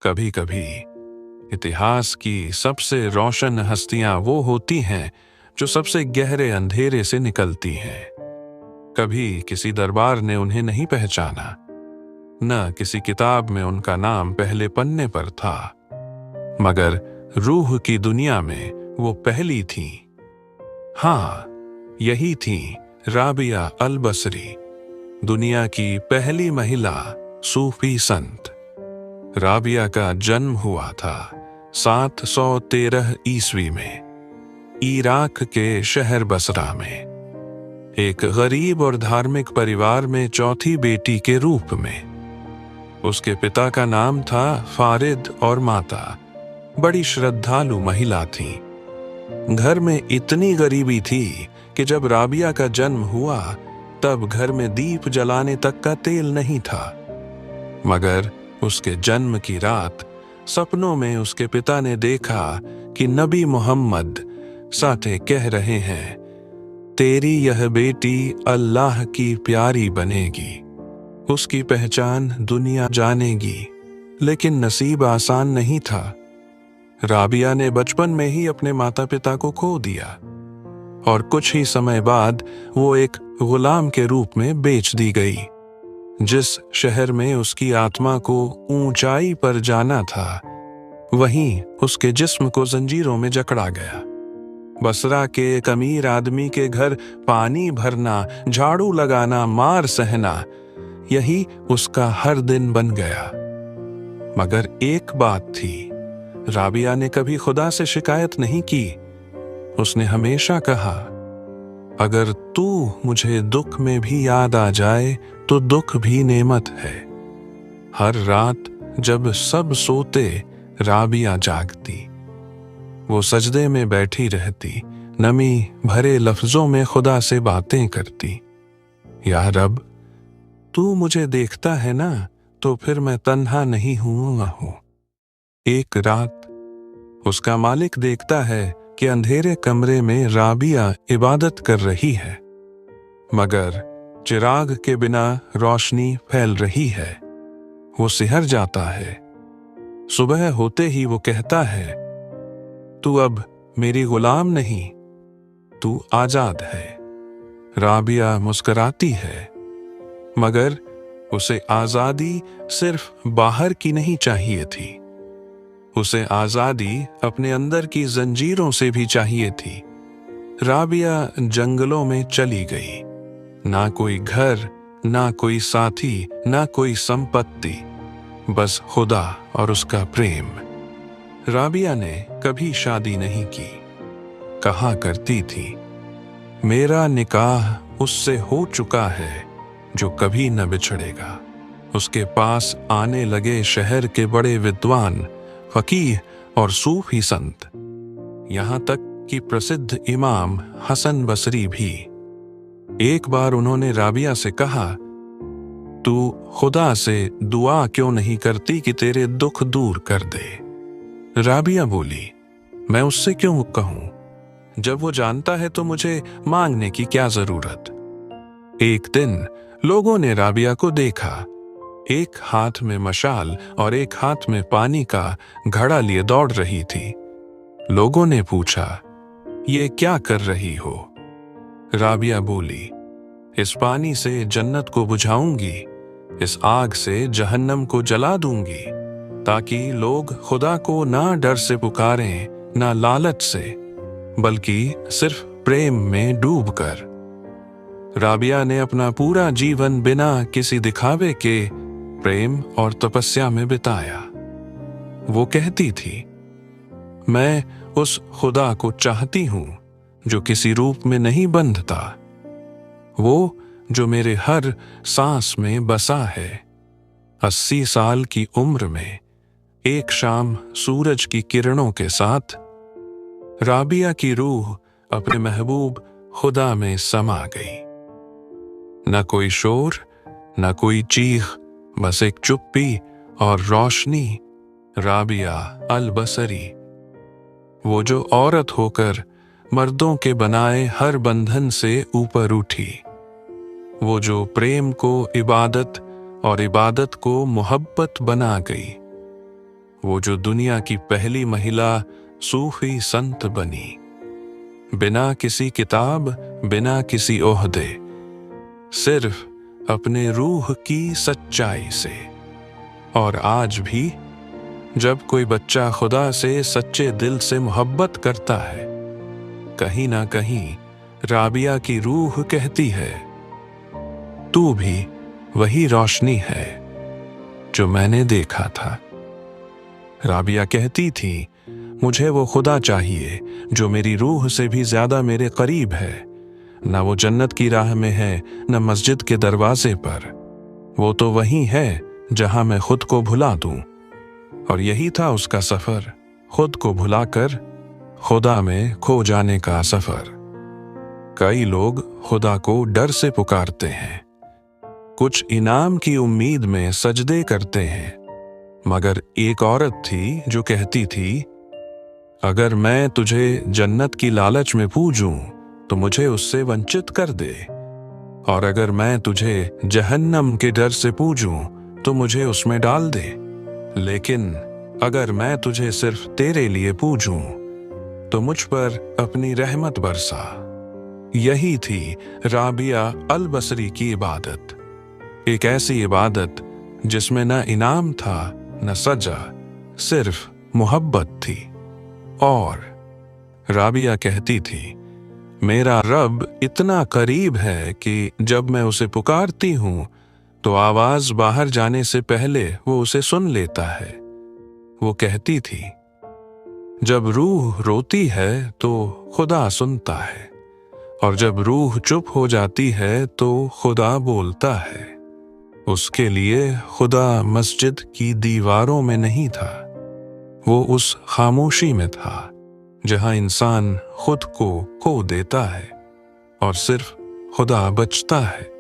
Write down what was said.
कभी कभी इतिहास की सबसे रोशन हस्तियां वो होती हैं जो सबसे गहरे अंधेरे से निकलती हैं। कभी किसी दरबार ने उन्हें नहीं पहचाना, न किसी किताब में उनका नाम पहले पन्ने पर था, मगर रूह की दुनिया में वो पहली थी। हाँ, यही थी राबिया अल बसरी, दुनिया की पहली महिला सूफी संत। राबिया का जन्म हुआ था 713 ईस्वी में इराक के शहर बसरा में, एक गरीब और धार्मिक परिवार में चौथी बेटी के रूप में। उसके पिता का नाम था फारिद और माता बड़ी श्रद्धालु महिला थी। घर में इतनी गरीबी थी कि जब राबिया का जन्म हुआ तब घर में दीप जलाने तक का तेल नहीं था। मगर उसके जन्म की रात सपनों में उसके पिता ने देखा कि नबी मोहम्मद साथे कह रहे हैं, तेरी यह बेटी अल्लाह की प्यारी बनेगी, उसकी पहचान दुनिया जानेगी। लेकिन नसीब आसान नहीं था। राबिया ने बचपन में ही अपने माता पिता को खो दिया और कुछ ही समय बाद वो एक गुलाम के रूप में बेच दी गई। जिस शहर में उसकी आत्मा को ऊंचाई पर जाना था, वहीं उसके जिस्म को जंजीरों में जकड़ा गया। बसरा के एक अमीर आदमी के घर पानी भरना, झाड़ू लगाना, मार सहना, यही उसका हर दिन बन गया। मगर एक बात थी, राबिया ने कभी खुदा से शिकायत नहीं की। उसने हमेशा कहा, अगर तू मुझे दुख में भी याद आ जाए तो दुख भी नेमत है। हर रात जब सब सोते, राबिया जागती। वो सजदे में बैठी रहती, नमी भरे लफ्जों में खुदा से बातें करती। या रब, तू मुझे देखता है ना, तो फिर मैं तन्हा नहीं हूं। एक रात उसका मालिक देखता है कि अंधेरे कमरे में राबिया इबादत कर रही है, मगर चिराग के बिना रोशनी फैल रही है। वो सिहर जाता है। सुबह होते ही वो कहता है, तू अब मेरी गुलाम नहीं, तू आजाद है। राबिया मुस्कुराती है, मगर उसे आजादी सिर्फ बाहर की नहीं चाहिए थी। उसे आजादी अपने अंदर की जंजीरों से भी चाहिए थी। राबिया जंगलों में चली गई। ना कोई घर, ना कोई साथी, ना कोई संपत्ति, बस खुदा और उसका प्रेम। राबिया ने कभी शादी नहीं की। कहा करती थी, मेरा निकाह उससे हो चुका है जो कभी न बिछड़ेगा। उसके पास आने लगे शहर के बड़े विद्वान, फकीह और सूफी संत, यहां तक कि प्रसिद्ध इमाम हसन बसरी भी। एक बार उन्होंने राबिया से कहा, तू खुदा से दुआ क्यों नहीं करती कि तेरे दुख दूर कर दे? राबिया बोली, मैं उससे क्यों कहूं? जब वो जानता है तो मुझे मांगने की क्या जरूरत। एक दिन लोगों ने राबिया को देखा, एक हाथ में मशाल और एक हाथ में पानी का घड़ा लिए दौड़ रही थी। लोगों ने पूछा, ये क्या कर रही हो? राबिया बोली, इस पानी से जन्नत को बुझाऊंगी, इस आग से जहन्नम को जला दूंगी, ताकि लोग खुदा को ना डर से पुकारें, ना लालच से, बल्कि सिर्फ प्रेम में डूबकर। राबिया ने अपना पूरा जीवन बिना किसी दिखावे के प्रेम और तपस्या में बिताया। वो कहती थी, मैं उस खुदा को चाहती हूं जो किसी रूप में नहीं बंधता, वो जो मेरे हर सांस में बसा है। 80 साल की उम्र में एक शाम सूरज की किरणों के साथ राबिया की रूह अपने महबूब खुदा में समा गई। न कोई शोर, न कोई चीख, बस एक चुप्पी और रोशनी। राबिया अल बसरी, वो जो औरत होकर मर्दों के बनाए हर बंधन से ऊपर उठी, वो जो प्रेम को इबादत और इबादत को मोहब्बत बना गई। वो जो दुनिया की पहली महिला सूफी संत बनी, बिना किसी किताब, बिना किसी ओहदे, सिर्फ अपने रूह की सच्चाई से। और आज भी जब कोई बच्चा खुदा से सच्चे दिल से मोहब्बत करता है, कहीं ना कहीं राबिया की रूह कहती है, तू भी वही रोशनी है जो मैंने देखा था। राबिया कहती थी, मुझे वो खुदा चाहिए जो मेरी रूह से भी ज्यादा मेरे करीब है। न वो जन्नत की राह में है, न मस्जिद के दरवाजे पर। वो तो वही है जहां मैं खुद को भुला दूं। और यही था उसका सफर, खुद को भुलाकर खुदा में खो जाने का सफर। कई लोग खुदा को डर से पुकारते हैं, कुछ इनाम की उम्मीद में सजदे करते हैं, मगर एक औरत थी जो कहती थी, अगर मैं तुझे जन्नत की लालच में पूजूं तो मुझे उससे वंचित कर दे, और अगर मैं तुझे जहन्नम के डर से पूजूं तो मुझे उसमें डाल दे। लेकिन अगर मैं तुझे सिर्फ तेरे लिए पूजूं तो मुझ पर अपनी रहमत बरसा। यही थी राबिया अल बसरी की इबादत, एक ऐसी इबादत जिसमें न इनाम था न सजा, सिर्फ मोहब्बत थी। और राबिया कहती थी, मेरा रब इतना करीब है कि जब मैं उसे पुकारती हूं तो आवाज बाहर जाने से पहले वो उसे सुन लेता है। वो कहती थी, जब रूह रोती है तो खुदा सुनता है, और जब रूह चुप हो जाती है तो खुदा बोलता है। उसके लिए खुदा मस्जिद की दीवारों में नहीं था, वो उस खामोशी में था जहां इंसान खुद को खो देता है और सिर्फ खुदा बचता है।